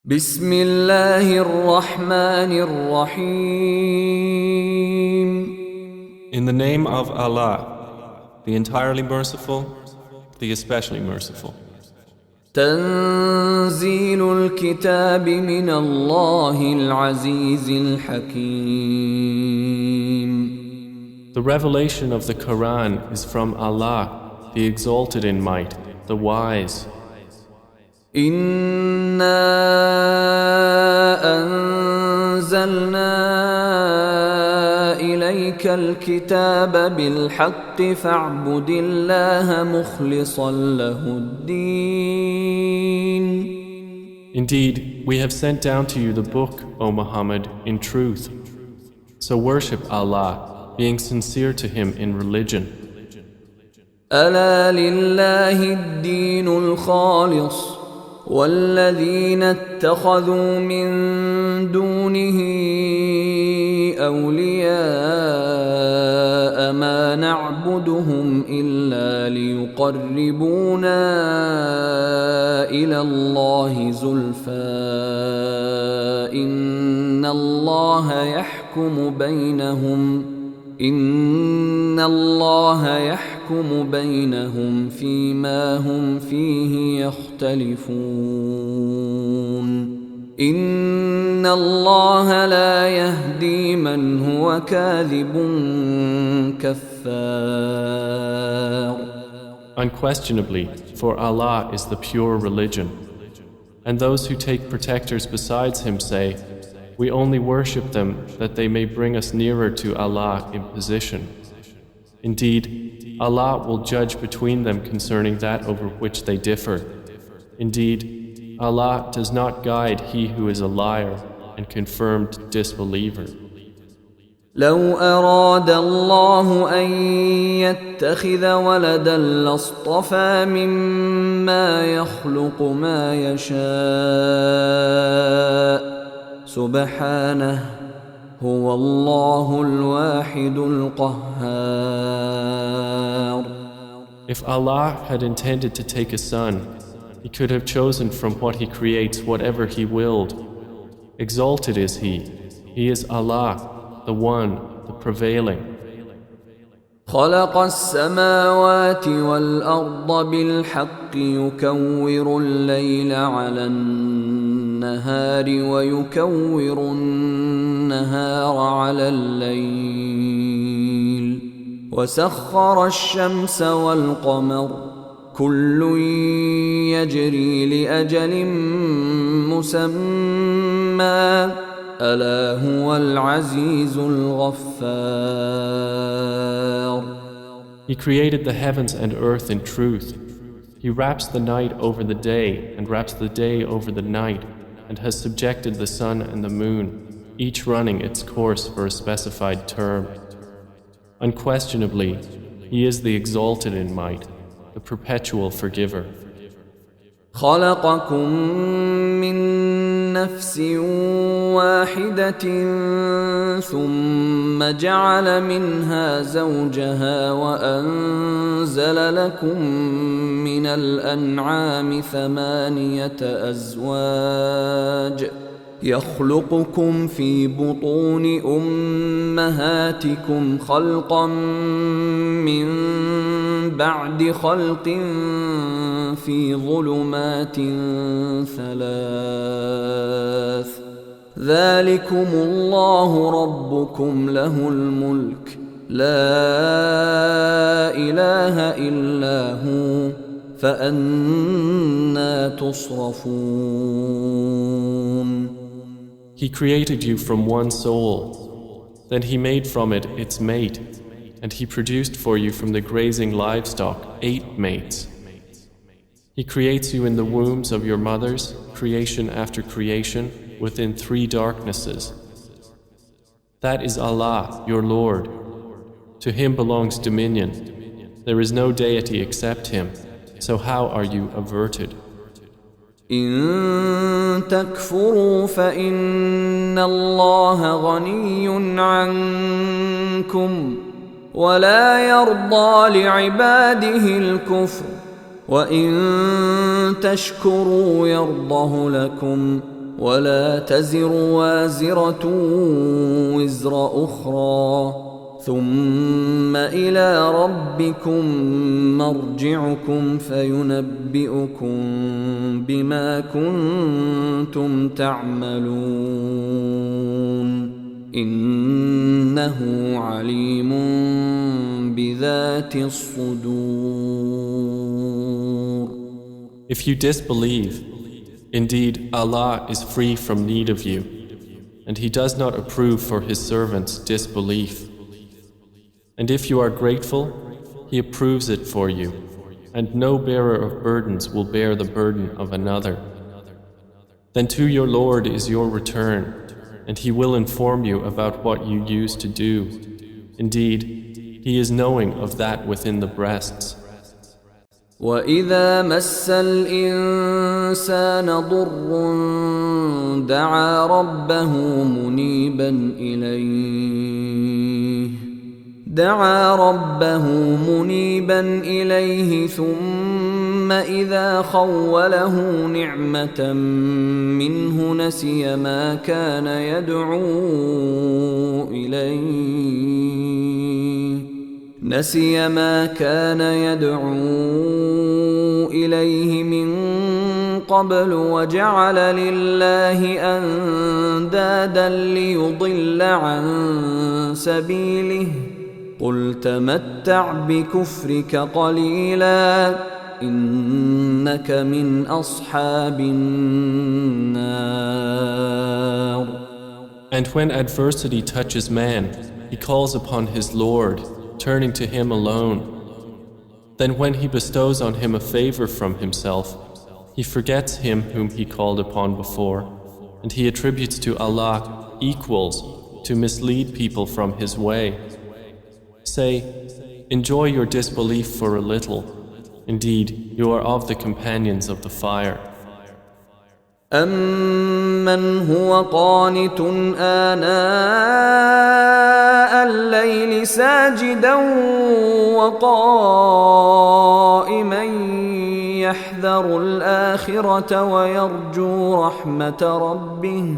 بسم الله الرحمن الرحيم. In the name of Allah, the entirely merciful, the especially merciful. تنزيل الكتاب من الله العزيز الحكيم. The revelation of the Quran is from Allah, the exalted in might, the wise. إنا أنزلنا إليك الكتاب بالحق فاعبد الله مخلصا له الدين. Indeed, we have sent down to you the book, O Muhammad, in truth. So worship Allah, being sincere to Him in religion. ألا لله الدين الخالص والذين اتخذوا من دونه أولياء ما نعبدهم إلا ليقربونا إلى الله زلفى إن الله يحكم بينهم فيما هم فيه يختلفون إن الله لا يهدي من هو كاذب كفار. Unquestionably, for Allah is the pure religion. And those who take protectors besides Him say, we only worship them that they may bring us nearer to Allah in position. Indeed, Allah will judge between them concerning that over which they differ. Indeed, Allah does not guide he who is a liar and confirmed disbeliever. لو أراد الله أن يتخذ ولدا لاصطفى مما يخلق ما يشاء سبحانه هو الله الواحد القهار. If Allah had intended to take a son, He could have chosen from what He creates whatever He willed. Exalted is He. He is Allah, the One, the Prevailing. خلق السماوات والأرض بالحق يكور الليل على النهار ويكور النهار على الليل وسخر الشمس والقمر كل يجري لأجل مسمى ألا هو العزيز الغفار. He created the heavens and earth in truth. He wraps the night over the day and wraps the day over the night and has subjected the sun and the moon, each running its course for a specified term. Unquestionably, He is the exalted in might, the perpetual forgiver. خلقكم من نفس واحدة ثم جعل منها زوجها وأنزل لكم من الأنعام 8 أزواج يخلقكم في بطون أمهاتكم خلقا من بعد خلق في ظلمات 3 ذلكم الله ربكم له الملك لا إله إلا هو فأنى تصرفون. He created you from one soul, then He made from it its mate, and He produced for you from the grazing livestock 8 mates. He creates you in the wombs of your mothers, creation after creation, within 3 darknesses. That is Allah, your Lord. To Him belongs dominion. There is no deity except Him, so how are you averted? إن تكفروا فإن الله غني عنكم ولا يرضى لعباده الكفر وإن تشكروا يرضه لكم ولا تزر وازرة وزر أخرى ثم إلى ربكم مرجعكم فينبئكم بما كنتم تعملون إنه عليم بذات الصدور. If you disbelieve, indeed Allah is free from need of you, and He does not approve for His servants disbelief. And if you are grateful, He approves it for you, and no bearer of burdens will bear the burden of another. Then to your Lord is your return, and He will inform you about what you used to do. Indeed, He is knowing of that within the breasts. وَإِذَا مَسَّ الْإِنسَانَ ضُرٌّ دَعَا رَبَّهُ مُنِيبًا إِلَيْهِ ثُمَّ إِذَا خَوَّلَهُ نِعْمَةً مِّنْهُ نَسِيَ مَا كَانَ يدعو إليه من قبل وجعل لله أندادا ليضل عن سبيله قل تمتع بكفرك قليلا إنك من أصحاب النار. And when adversity touches man, he calls upon his Lord, turning to Him alone. Then when He bestows on him a favor from Himself, he forgets Him whom he called upon before, and he attributes to Allah equals to mislead people from His way. Say, enjoy your disbelief for a little. Indeed, you are of the companions of the fire. أَمَّنْ هُوَ قَانِتٌ آنَاءَ اللَّيْلِ سَاجِدًا وَقَائِمًا يَحْذَرُ الْآخِرَةَ وَيَرْجُو رَحْمَةَ رَبِّهِ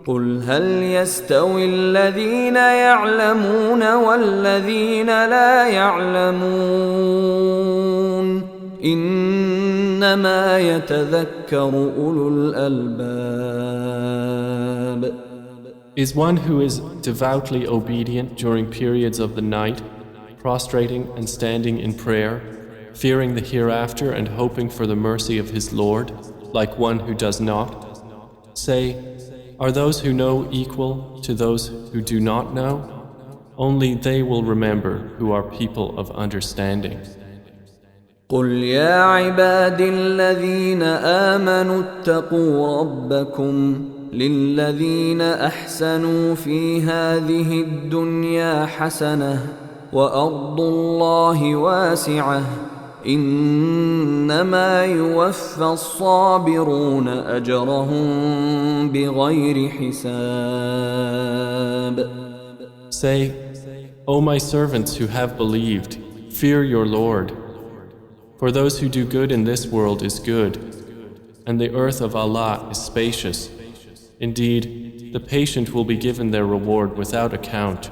قُلْ هَلْ يَسْتَوِي الَّذِينَ يَعْلَمُونَ وَالَّذِينَ لَا يَعْلَمُونَ إِنَّمَا يَتَذَكَّرُ أُولُو الْأَلْبَابِ. Is one who is devoutly obedient during periods of the night, prostrating and standing in prayer, fearing the hereafter and hoping for the mercy of his Lord, like one who does not? Say, are those who know equal to those who do not know? Only they will remember who are people of understanding. قُلْ يَا عِبَادِي الَّذِينَ آمَنُوا اتَّقُوا رَبَّكُمْ لِلَّذِينَ أَحْسَنُوا فِي هَذِهِ الدُّنْيَا حَسَنَةٌ وَأَرْضُ اللَّهِ وَاسِعَةٌ إِنَّمَا يُوَفَّى الصَّابِرُونَ أَجْرَهُم بِغَيْرِ حِسَابٍ. Say, O my servants who have believed, fear your Lord. For those who do good in this world is good, and the earth of Allah is spacious. Indeed, the patient will be given their reward without account.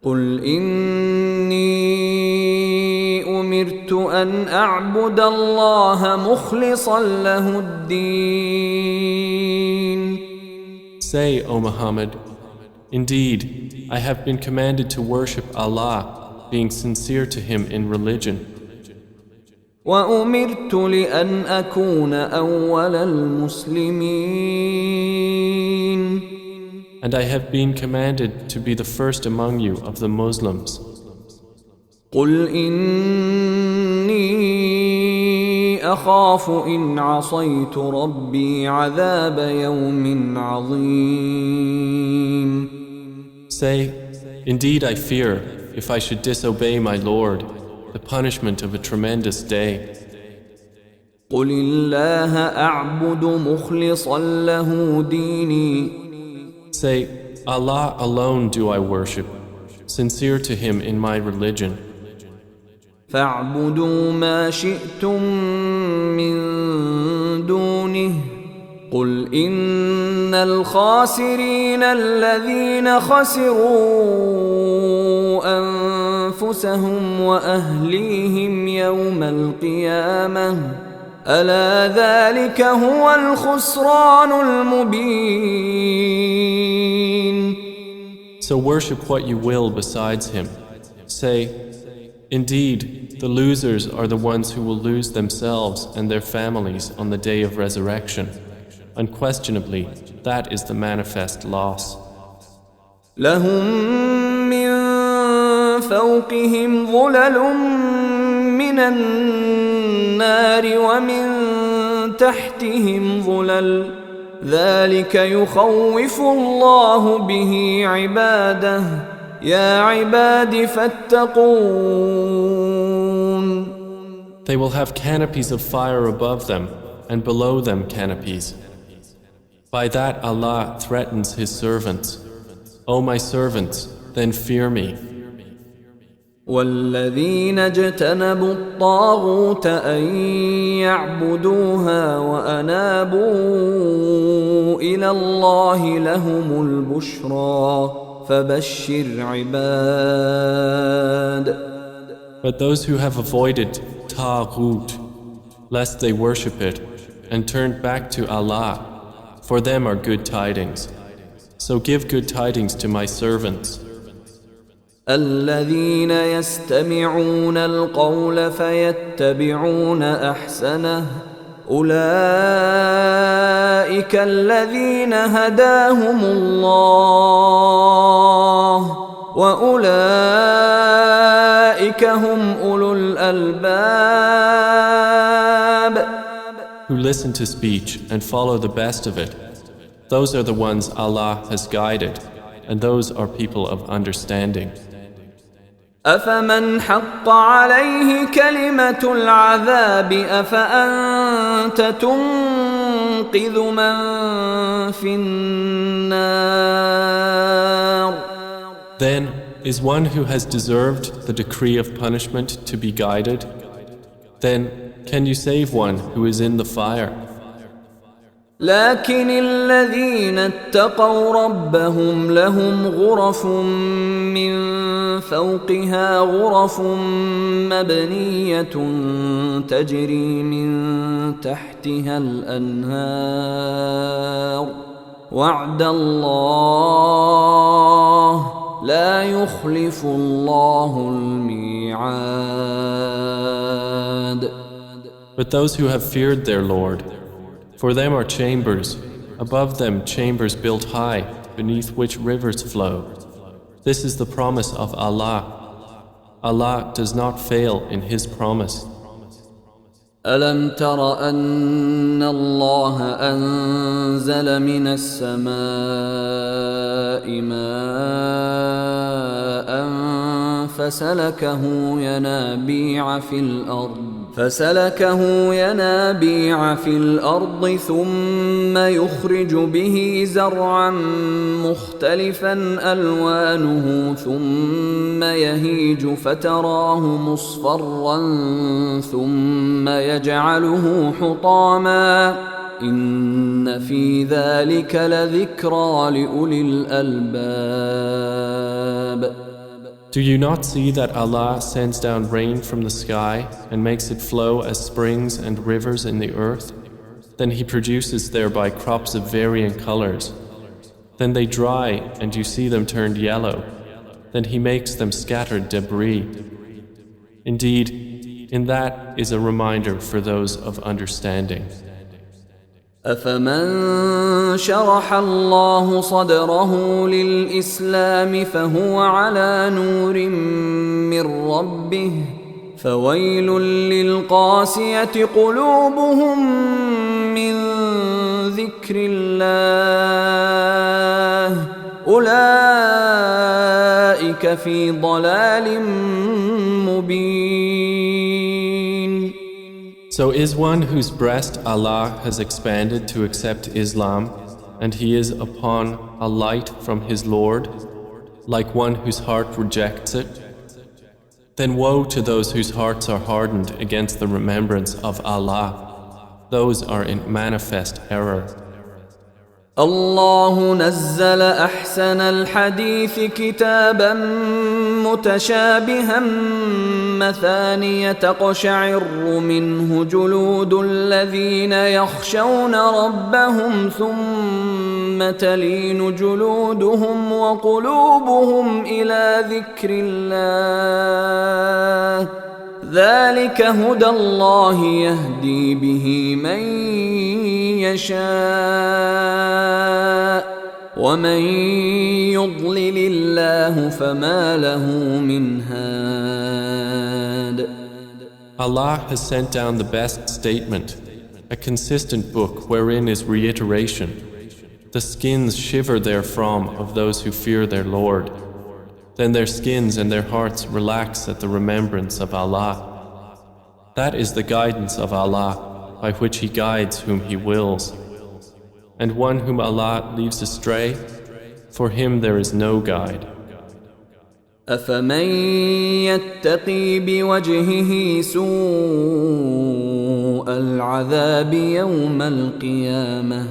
قُلْ إِنِّي أُمِرْتُ أَنْ أَعْبُدَ اللَّهَ مُخْلِصًا لَهُ الدِّينَ. Say, O Muhammad, indeed, I have been commanded to worship Allah, being sincere to Him in religion. وَأُمِرْتُ لِأَنْ أَكُونَ أَوَّلَ الْمُسْلِمِينَ. And I have been commanded to be the first among you of the Muslims. قُلْ إِنِّي أَخَافُ إِنْ عَصَيْتُ رَبِّي عَذَابَ يَوْمٍ عَظِيمٍ. Say, indeed I fear, if I should disobey my Lord, the punishment of a tremendous day. قُلِ اللَّهَ أَعْبُدُ مُخْلِصًا لَهُ دِينِي. Say, Allah alone do I worship, sincere to Him in my religion. فَاعْبُدُوا مَا شِئْتُم مِّن دُونِهِ قل إن الخاسرين الذين خسروا أنفسهم وأهليهم يوم القيامة ألا ذلك هو الخسران المبين. So worship what you will besides him. Say, indeed, the losers are the ones who will lose themselves and their families on the day of resurrection. Unquestionably, that is the manifest loss. لهم من فوقهم ظلل من النار ومن تحتهم ظلل ذلك يخوف الله به عباده يا عباد فاتقون. They will have canopies of fire above them and below them canopies. By that Allah threatens His servants. O my servants, then fear me. والذين اجتنبوا الطاغوت أن يعبدوها وأنابوا إلى الله لهم البشرى فبشر عباد. But those who have avoided Taghut, lest they worship it, and turned back to Allah, for them are good tidings. So give good tidings to my servants. الذين يستمعون القول فيتبعون أحسنه أولئك الذين هداهم الله وأولئك هم أولو الألباب. Who listen to speech and follow the best of it, those are the ones Allah has guided, and those are people of understanding. أفمن حق عليه كلمة العذاب أفأنت تنقذ من في النار. Then is one who has deserved the decree of punishment to be guided? Then can you save one who is in the fire? لكن الذين اتقوا ربهم لهم غرف من فوقها غرف مبنية تجري من تحتها الأنهار وعد الله لا يخلف الله الميعاد. But those who have feared their Lord, for them are chambers, above them chambers built high, beneath which rivers flow. This is the promise of Allah. Allah does not fail in His promise. ألم تر أن الله أنزل من السماء ماء فسلكه ينابيع في الأرض ثم يخرج به زرعا مختلفا ألوانه ثم يهيج فتراه مصفرا ثم يجعله حطاما إن في ذلك لذكرى لأولي الألباب. Do you not see that Allah sends down rain from the sky and makes it flow as springs and rivers in the earth? Then He produces thereby crops of varying colors. Then they dry and you see them turned yellow. Then He makes them scattered debris. Indeed, in that is a reminder for those of understanding. أفمن شرح الله صدره للإسلام فهو على نور من ربه فويل للقاسية قلوبهم من ذكر الله أولئك في ضلال مبين. So is one whose breast Allah has expanded to accept Islam, and he is upon a light from his Lord, like one whose heart rejects it? Then woe to those whose hearts are hardened against the remembrance of Allah. Those are in manifest error. الله نزل أحسن الحديث كتابا متشابها مثانية تقشعر منه جلود الذين يخشون ربهم ثم تلين جلودهم وقلوبهم إلى ذكر الله ذلك هدى الله يهدي به من يشاء ومن يضلل الله فما له من هاد. Allah has sent down the best statement, a consistent book wherein is reiteration. The skins shiver therefrom of those who fear their Lord. Then their skins and their hearts relax at the remembrance of Allah. That is the guidance of Allah, by which He guides whom He wills. And one whom Allah leaves astray, for him there is no guide. أفمن يتقي بوجهه سوء العذاب يوم القيامة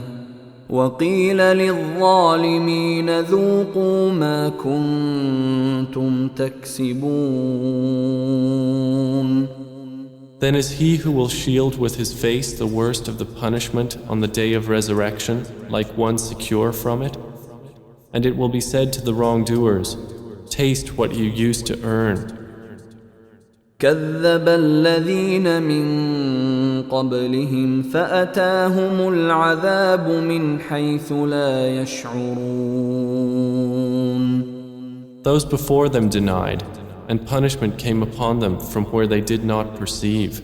وقيل للظالمين ذوقوا ما كنتم تكسبون. Then is he who will shield with his face the worst of the punishment on the day of resurrection like one secure from it? And it will be said to the wrongdoers, taste what you used to earn. كذب الذين من قبلهم فأتاهم العذاب من حيث لا يشعرون. Those before them denied, and punishment came upon them from where they did not perceive.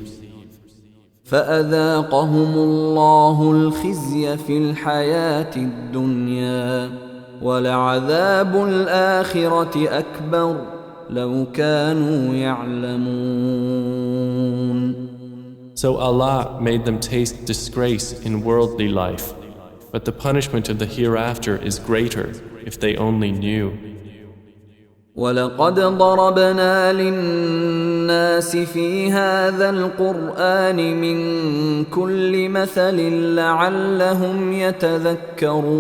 فأذاقهم الله الخزي في الحياة الدنيا ولعذاب الآخرة أكبر لو كانوا يعلمون. So Allah made them taste disgrace in worldly life, but the punishment of the hereafter is greater if they only knew. وَلَقَدْ ضَرَبْنَا لِلنَّاسِ فِي هَذَا الْقُرْآنِ مِنْ كُلِّ مَثَلٍ لَعَلَّهُمْ يَتَذَكَّرُونَ.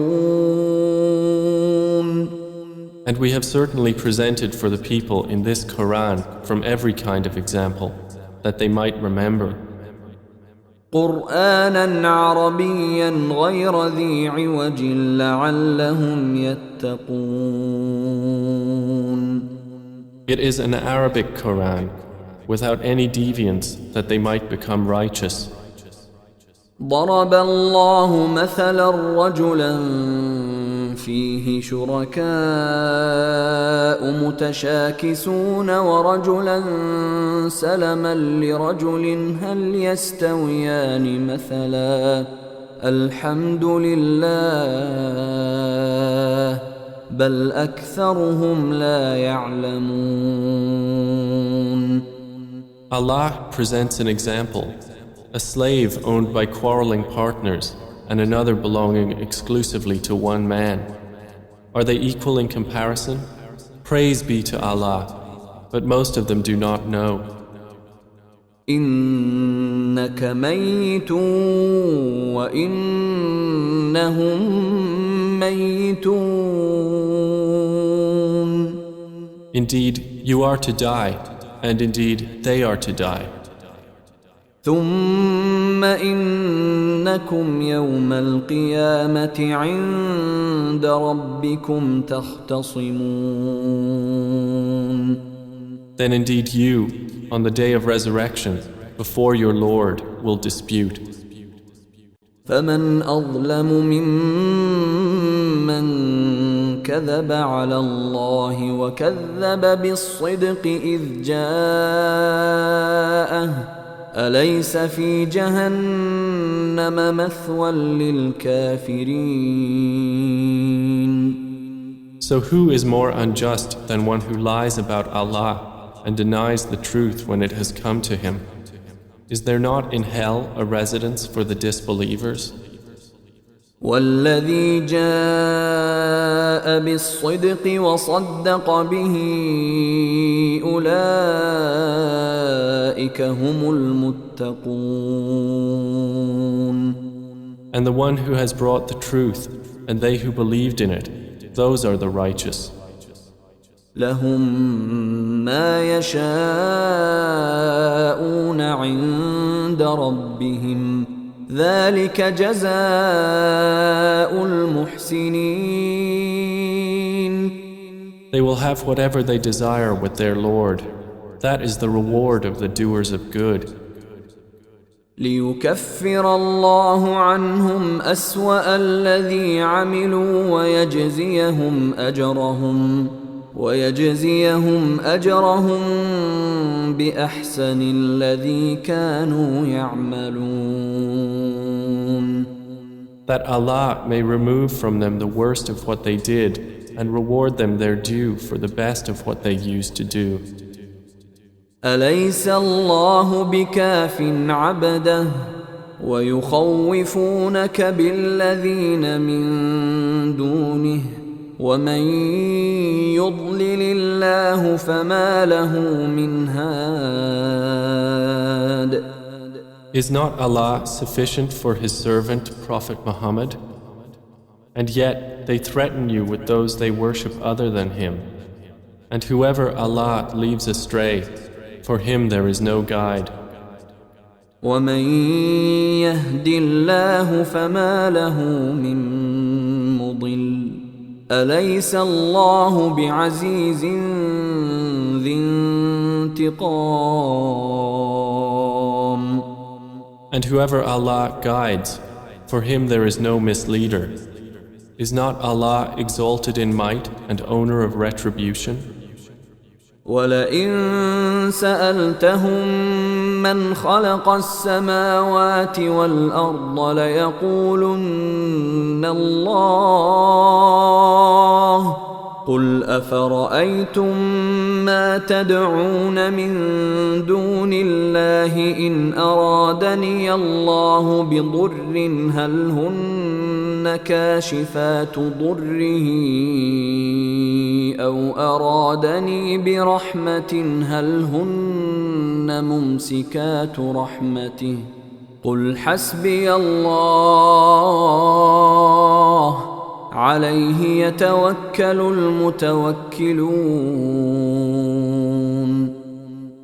And we have certainly presented for the people in this Quran from every kind of example, that they might remember. قُرْآنًا عَرَبِيًّا غَيْرَ ذِي عِوَجٍ لَعَلَّهُمْ يَتَّقُونَ. It is an Arabic Quran, without any deviance, that they might become righteous. ضرب الله مثلا رجلا فيه شركاء متشاكسون ورجلا سلما لرجل هل يستويان مثلا الحمد لله بل أكثرهم لا يعلمون. Allah presents an example. A slave owned by quarreling partners and another belonging exclusively to one man. Are they equal in comparison? Praise be to Allah, but most of them do not know. إنك ميت وإنهم ميتون. Indeed, you are to die, and indeed they are to die. ثم إنكم يوم القيامة عند ربكم تختصمون. Then indeed you, on the day of resurrection, before your Lord, will dispute. فمن أظلم ممن كذب على الله وكذب بالصدق إذ جاءه أليس في جهنم مثوى للكافرين. So who is more unjust than one who lies about Allah and denies the truth when it has come to him? Is there not in hell a residence for the disbelievers? والذي جاء بالصدق وصدق به أولئك هم المتقون. And the one who has brought the truth and they who believed in it, those are the righteous. لهم ما يشاءون عند ربهم ذلك جزاء المحسنين. They will have whatever they desire with their Lord. That is the reward of the doers of good. ليكفر الله عنهم أسوأ الذي عملوا ويجزيهم أجرهم بأحسن الذي كانوا يعملون. That Allah may remove from them the worst of what they did and reward them their due for the best of what they used to do. أليس الله بكاف عبده ويخوفونك بالذين من دونه ومن يضلل الله فما له من هاد. Is not Allah sufficient for His servant Prophet Muhammad? And yet they threaten you with those they worship other than Him. And whoever Allah leaves astray, for him there is no guide. ومن يهد الله فما له من مضل أليس الله بعزيز ذي انتقام. And whoever Allah guides, for him there is no misleader. Is not Allah exalted in might and owner of retribution? ولئن سألتهم من خلق السماوات والأرض ليقولن الله قل أفرأيتم ما تدعون من دون الله إن أرادني الله بضر هل هن كاشفات ضره أو أرادني برحمة هل هن ممسكات رحمته قل حسبي الله عليه يتوكل المتوكلون.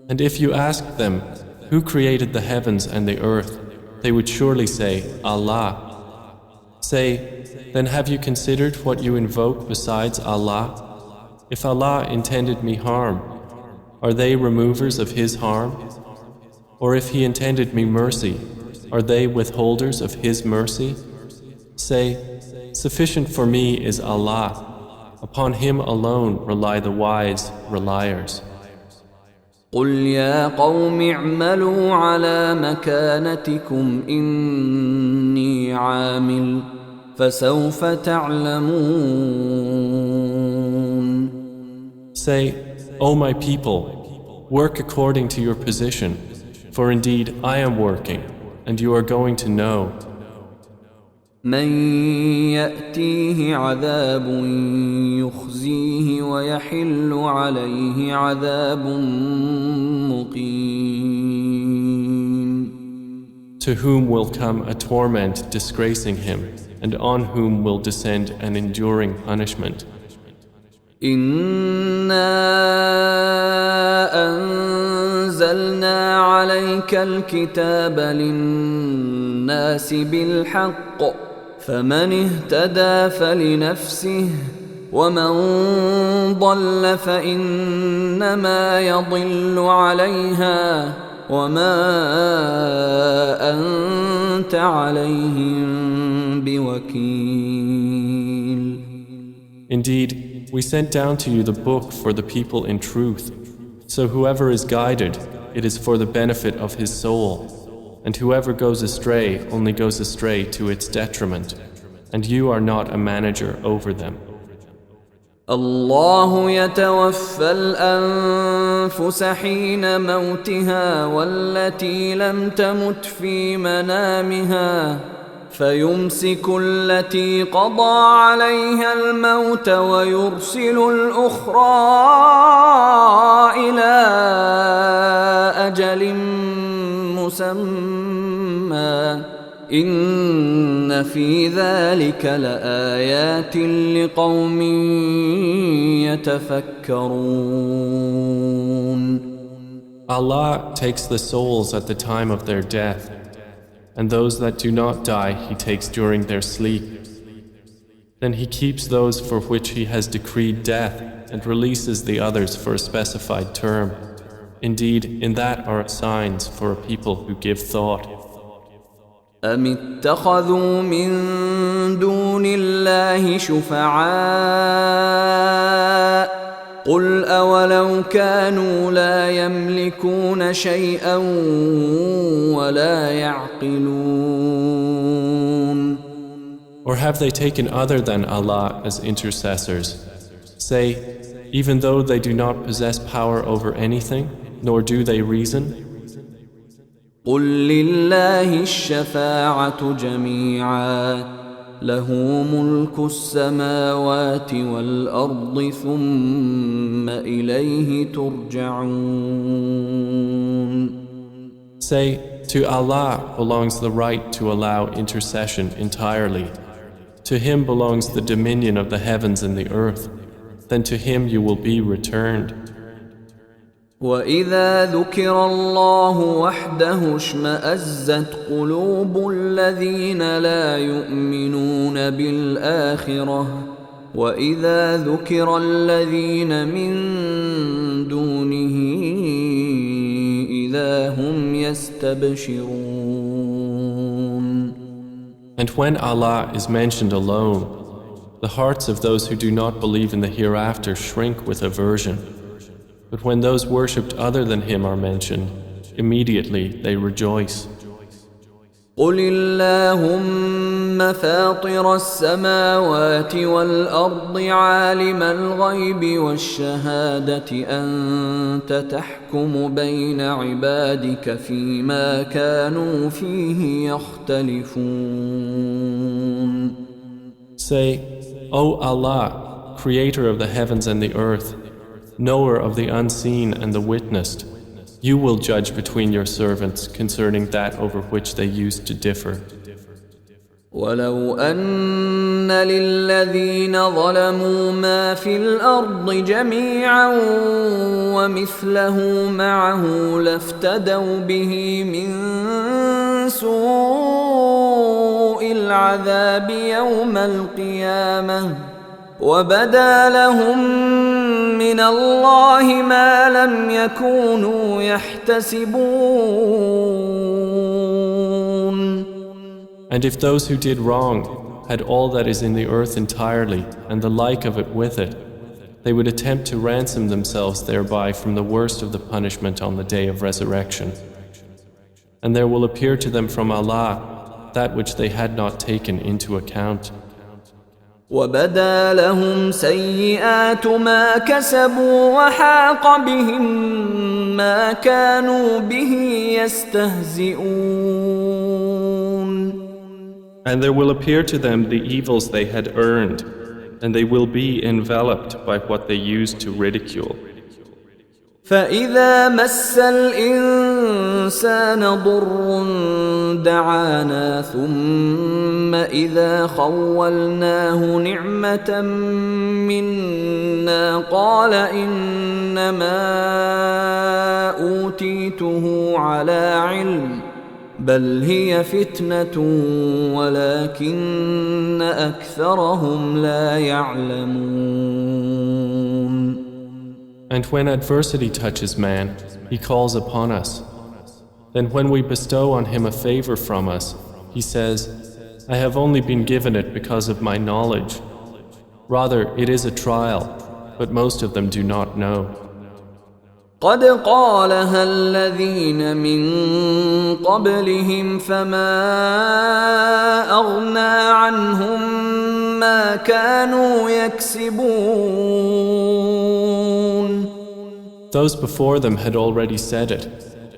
And if you asked them, who created the heavens and the earth, they would surely say, Allah. Say, then have you considered what you invoke besides Allah? If Allah intended me harm, are they removers of His harm? Or if He intended me mercy, are they withholders of His mercy? Say, sufficient for me is Allah. Upon Him alone rely the wise reliers. قل يا قوم اعملوا على مكانتكم إني عامل فسوف تعلمون. Say, O my people, work according to your position, for indeed I am working, and you are going to know. من يأتيه عذاب يخزيه ويحل عليه عذاب مقيم. To whom will come a torment disgracing him, and on whom will descend an enduring punishment. إنا أنزلنا عليك الكتاب للناس بالحق فمن اهتدى فلنفسه ومن ضل فإنما يضل عليها وما أنت عليهم بوكيل. Indeed, we sent down to you the book for the people in truth. So whoever is guided, it is for the benefit of his soul. And whoever goes astray only goes astray to its detriment. And you are not a manager over them. الله يتوفى الأنفس حين موتها والتي لم تمت في منامها فيمسك التي قضى عليها الموت ويرسل الأخرى إلى أجل مسمى إن في ذلك لآيات لقوم يتفكرون. Allah takes the souls at the time of their death, and those that do not die He takes during their sleep. Then He keeps those for which He has decreed death and releases the others for a specified term. Indeed, in that are signs for a people who give thought. أم اتخذوا من دون الله شفعاء قل أولو كانوا لا يملكون شيئا ولا يعقلون. Or have they taken other than Allah as intercessors? Say, even though they do not possess power over anything, nor do they reason? قل لله الشفاعة جميعا له ملك السماوات والأرض ثم إليه ترجعون. Say, to Allah belongs the right to allow intercession entirely. To Him belongs the dominion of the heavens and the earth. Then to Him you will be returned. وَإِذَا ذُكِرَ اللَّهُ وَحْدَهُ اشْمَأَزَّتْ قُلُوبُ الَّذِينَ لَا يُؤْمِنُونَ بِالْآخِرَةِ وَإِذَا ذُكِرَ الَّذِينَ مِن دُونِهِ إِذَا هُمْ يَسْتَبْشِرُونَ. And when Allah is mentioned alone, the hearts of those who do not believe in the hereafter shrink with aversion. But when those worshipped other than Him are mentioned, immediately they rejoice. قُلِ اللَّهُمَّ فَاطِرَ السَّمَاوَاتِ وَالْأَرْضِ عَالِمَ الْغَيْبِ وَالشَّهَادَةِ أَنْتَ تَحْكُمُ بَيْنَ عِبَادِكَ فِيمَا كَانُوا فِيهِ يَخْتَلِفُونَ. Say, O Allah, Creator of the heavens and the earth, Knower of the unseen and the witnessed, you will judge between your servants concerning that over which they used to differ. وَلَوْ أَنَّ لِلَّذِينَ ظَلَمُوا مَا فِي الْأَرْضِ جَمِيعًا وَمِثْلَهُ مَعَهُ لَافْتَدَوْا بِهِ مِنْ سُوءِ الْعَذَابِ يَوْمَ الْقِيَامَةِ وَبَدَا لَهُم مِّنَ اللَّهِ مَا لَمْ يَكُونُوا يَحْتَسِبُونَ. And if those who did wrong had all that is in the earth entirely and the like of it with it, they would attempt to ransom themselves thereby from the worst of the punishment on the day of resurrection. And there will appear to them from Allah that which they had not taken into account. وَبَدَا لَهُمْ سَيِّئَاتُ مَا كَسَبُوا وَحَاقَ بِهِم مَّا كَانُوا بِهِ يَسْتَهْزِئُونَ. And there will appear to them the evils they had earned, and they will be enveloped by what they used to ridicule. فَإِذَا مَسَّ الْإِنسَانَ ضُرٌّ دَعَانَا ثُمَّ إِذَا خَوَّلْنَاهُ نِعْمَةً مِنَّا قَالَ إِنَّمَا أُوتِيتُهُ عَلَى عِلْمٍ بَلْ هِيَ فِتْنَةٌ وَلَكِنَّ أَكْثَرَهُمْ لَا يَعْلَمُونَ. And when adversity touches man, he calls upon us. Then when we bestow on him a favor from us, he says, I have only been given it because of my knowledge. Rather, it is a trial, but most of them do not know. قد قالها الذين من قبلهم فما أغنى عنهم ما كانوا يكسبون. Those before them had already said it,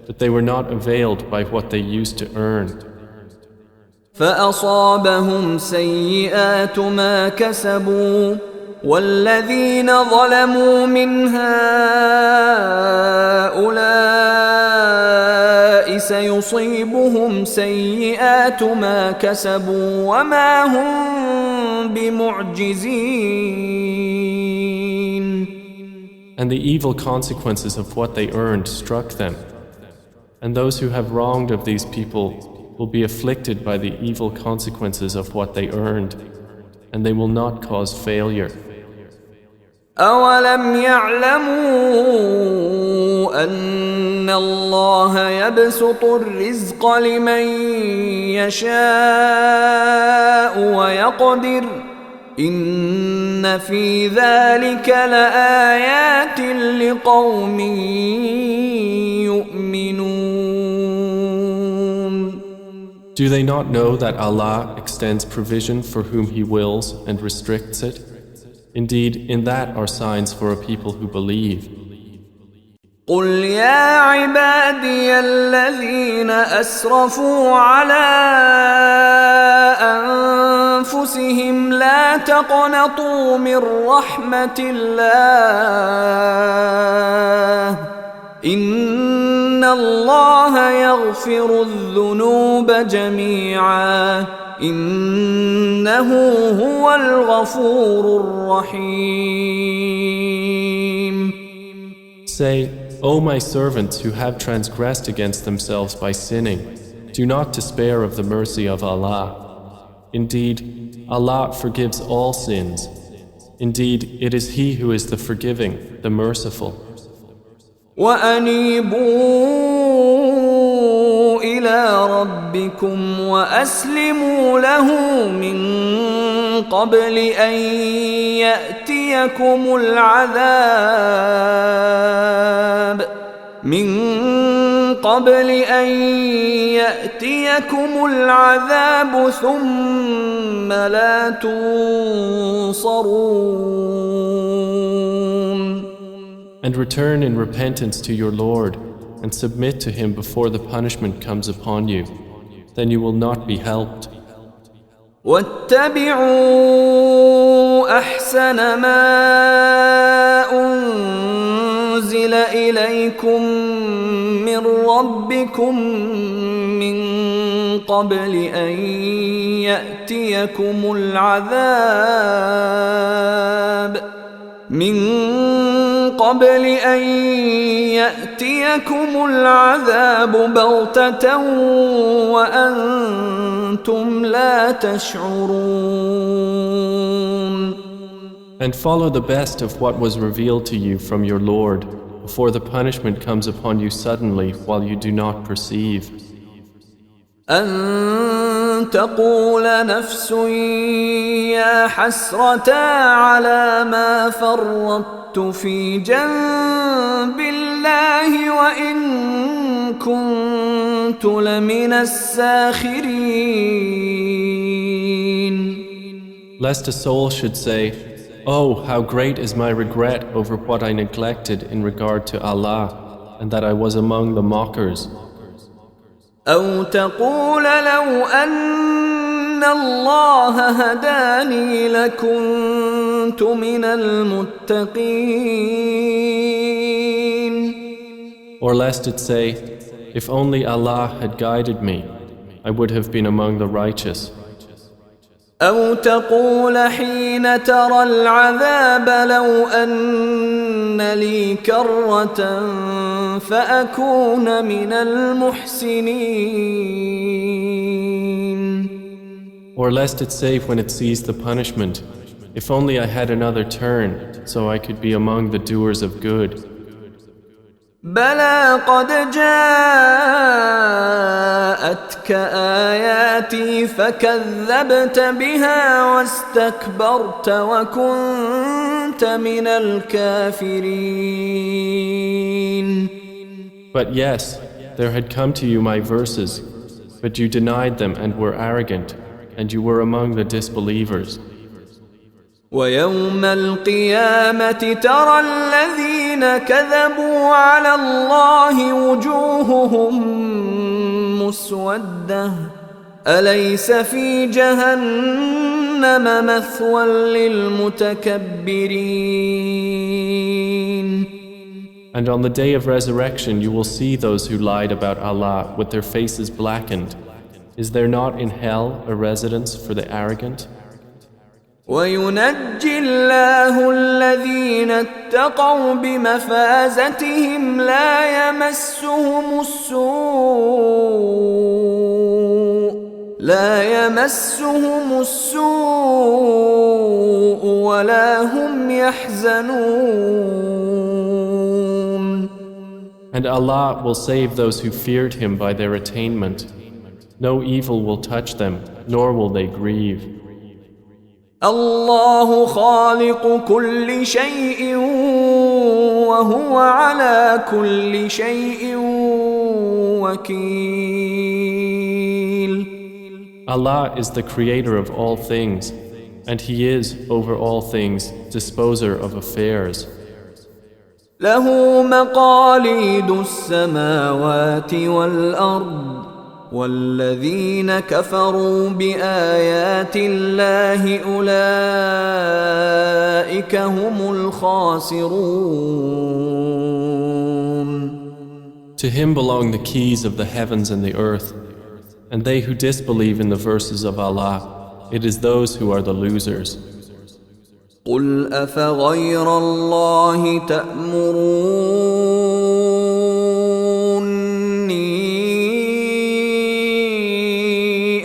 but they were not availed by what they used to earn. فأصابهم سيئات ما كسبوا والذين ظلموا من هؤلاء سيصيبهم سيئات ما كسبوا وما هم بمعجزين. And the evil consequences of what they earned struck them. And those who have wronged of these people will be afflicted by the evil consequences of what they earned, and they will not cause failure. أولم يعلموا أن الله يبسط الرزق لمن يشاء ويقدر إن في ذلك لآيات لقوم يؤمنون. Do they not know that Allah extends provision for whom He wills and restricts it? Indeed, in that are signs for a people who believe. قل يا عبادي الذين أسرفوا على أنفسهم لا تقنطوا من رحمة الله إن الله يغفر الذنوب جميعا إنه هو الغفور الرحيم. Say, O my servants who have transgressed against themselves by sinning, do not despair of the mercy of Allah. Indeed, Allah forgives all sins. Indeed, it is He who is the forgiving, the merciful. وأنيبوا إلى ربكم وأسلموا له من قبل أن يأتيكم العذاب ثم لا تنصرون. And return in repentance to your Lord and submit to Him before the punishment comes upon you. Then you will not be helped. واتبعوا أحسن ما أنزل إليكم من ربكم من قبل أن يأتيكم العذاب بغتة وأنتم لا تشعرون. And follow the best of what was revealed to you from your Lord before the punishment comes upon you suddenly while you do not perceive. أن تقول نفس يا حسرة على ما فرطت في جنب الله وإن كنت لمن الساخرين. Lest a soul should say, Oh, how great is my regret over what I neglected in regard to Allah, and that I was among the mockers. أو تقول لو أن الله هداني لكنت من المتقين. Or lest it say, if only Allah had guided me, I would have been among the righteous. أو تقول حين ترى العذاب لو أن لي كرة فأكون من المحسنين. Or lest it say when it sees the punishment, if only I had another turn so I could be among the doers of good. بلى قد جاءتك آياتي فكذبت بها واستكبرت وكنت من الكافرين. But yes, there had come to you my verses, but you denied them and were arrogant, and you were among the disbelievers. ويوم القيامة ترى الذين كذبوا على الله وجوههم مسودة أليس في جهنم مثوى للمتكبرين. And on the day of resurrection you will see those who lied about Allah with their faces blackened. Is there not in hell a residence for the arrogant? وينجي الله الذين اتقوا بمفازتهم لا يمسهم السوء ولا هم يحزنون. And Allah will save those who feared Him by their attainment. No evil will touch them, nor will they grieve. الله خالق كل شيء وهو على كل شيء وكيل. Allah is the creator of all things, and He is, over all things, disposer of affairs. له مقاليد السماوات والأرض والذين كفروا بآيات الله أولئك هم الخاسرون. To Him belong the keys of the heavens and the earth, and they who disbelieve in the verses of Allah, it is those who are the losers. قل أفغير الله تأمروني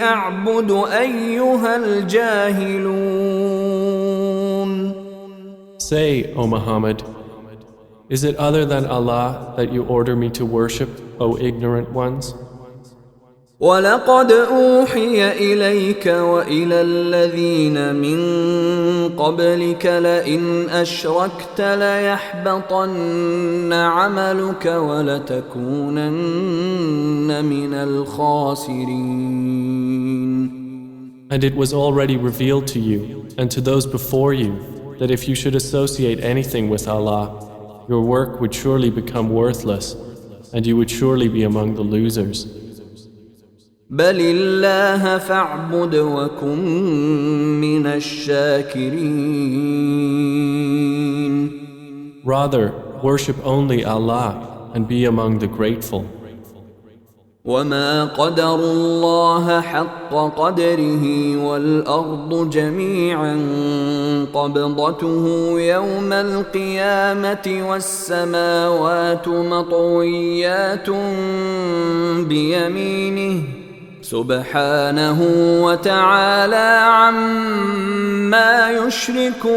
أعبد أيها الجاهلون. Say, O Muhammad, is it other than Allah that you order me to worship, O ignorant ones? ولقد أوحي إليك وإلى الذين من قبلك لئن أشركت ليحبطن عملك ولتكونن من الخاسرين. And it was already revealed to you and to those before you that if you should associate anything with Allah, your work would surely become worthless and you would surely be among the losers. بل الله فاعبد وكن من الشاكرين. Rather, worship only Allah and be among the grateful. وما قدر الله حق قدره والأرض جميعا قبضته يوم القيامة والسماوات مطويات بيمينه سبحانه وتعالى عما يشركون.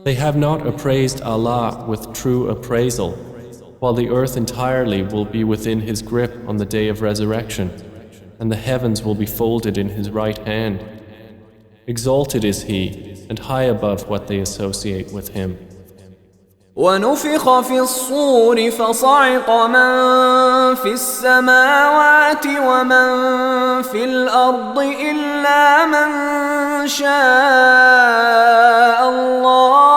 They have not appraised Allah with true appraisal, while the earth entirely will be within His grip on the day of resurrection, and the heavens will be folded in His right hand. Exalted is He, and high above what they associate with Him. ونفخ في الصور فصعق من في السماوات ومن في الأرض إلا من شاء الله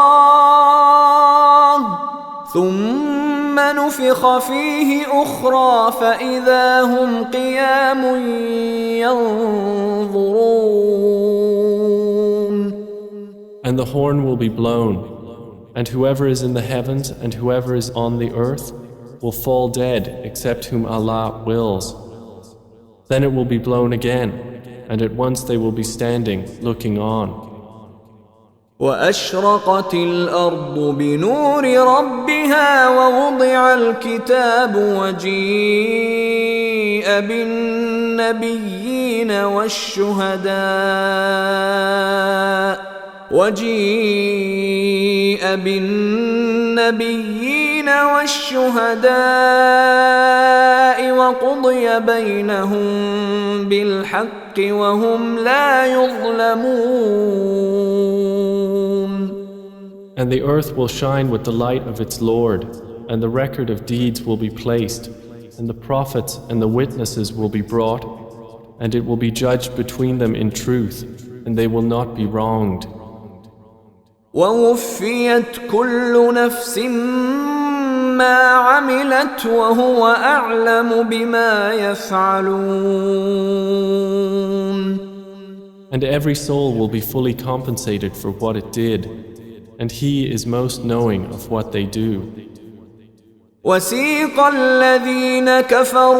ثم نفخ فيه أخرى فإذا هم قيام ينظرون. And the horn will be blown, and whoever is in the heavens and whoever is on the earth will fall dead except whom Allah wills. Then it will be blown again, and at once they will be standing, looking on. وأشرقت الأرض بنور ربها ووضع الكتاب وجيء بالنبيين والشهداء وقضي بينهم بالحق وهم لا يظلمون. And the earth will shine with the light of its Lord, and the record of deeds will be placed, and the prophets and the witnesses will be brought, and it will be judged between them in truth, and they will not be wronged. ووفيت كل نفس ما عملت وهو أعلم بما يفعلون. And every soul will be fully compensated for what it did, and He is most knowing of what they do. وسيق الذين كفروا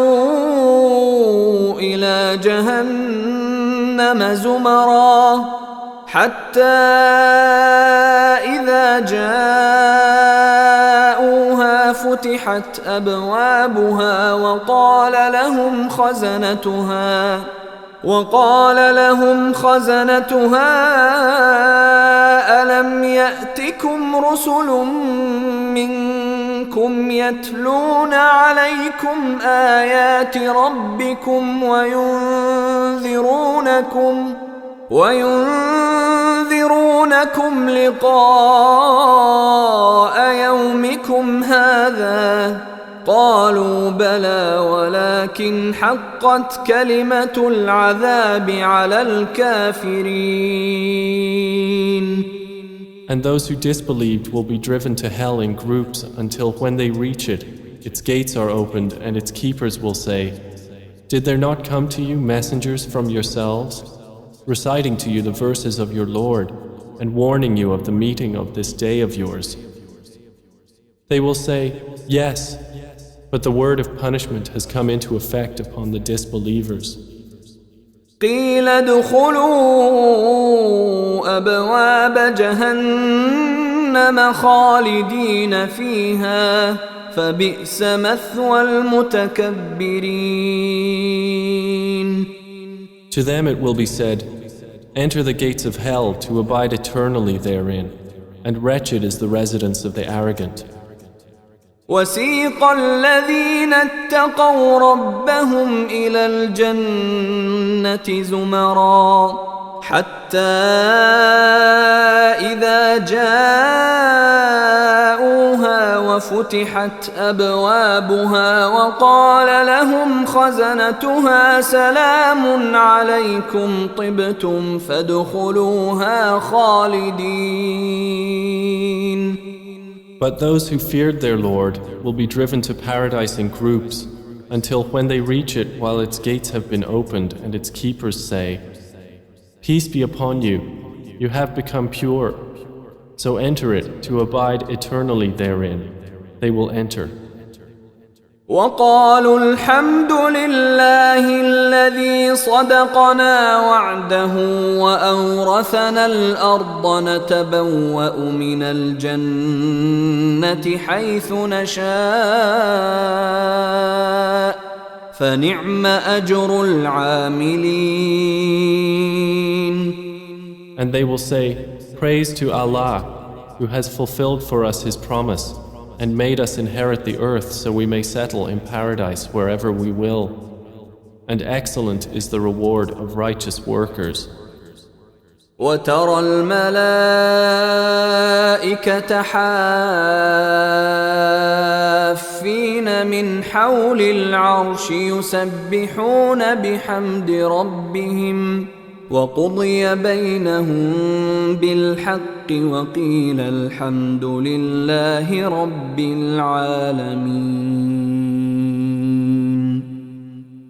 إلى جهنم زمرا حتى إذا جاءوها فتحت أبوابها وقال لهم خزنتها ألم يأتكم رسل منكم يتلون عليكم آيات ربكم وينذرونكم لقاء يومكم هذا قالوا بلى ولكن حقت كلمة العذاب على الكافرين. And those who disbelieved will be driven to hell in groups until when they reach it, its gates are opened and its keepers will say, "Did there not come to you messengers from yourselves, reciting to you the verses of your Lord and warning you of the meeting of this day of yours?" They will say, "Yes, but the word of punishment has come into effect upon the disbelievers." قيل ادخلوا أبواب جهنم خالدين فيها فبئس مثوى المتكبرين. To them it will be said, "Enter the gates of hell to abide eternally therein, and wretched is the residence of the arrogant." وسيق الذين اتقوا ربهم إلى الجنة زمرا حتى إذا جاءوها وفتحت أبوابها وقال لهم خزنتها سلام عليكم طبتم فادخلوها خالدين. But those who feared their Lord will be driven to paradise in groups until when they reach it while its gates have been opened and its keepers say, "Peace be upon you, you have become pure, so enter it to abide eternally therein." They will enter. وقالوا الحمد لله الذي صدقنا وعده وأورثنا الأرض نتبوأ من الجنة حيث نشاء فنعم أجر العاملين. And they will say, "Praise to Allah, who has fulfilled for us His promise and made us inherit the earth so we may settle in paradise wherever we will. And excellent is the reward of righteous workers." وترى الملائكة حافين من حول العرش يسبحون بحمد ربهم وقضي بينهم بالحق وقيل الحمد لله رب العالمين.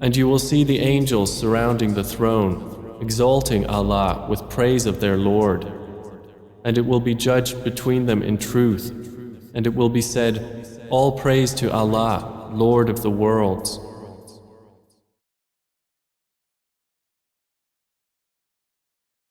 And you will see the angels surrounding the throne, exalting Allah with praise of their Lord. And it will be judged between them in truth, and it will be said, "All praise to Allah, Lord of the worlds."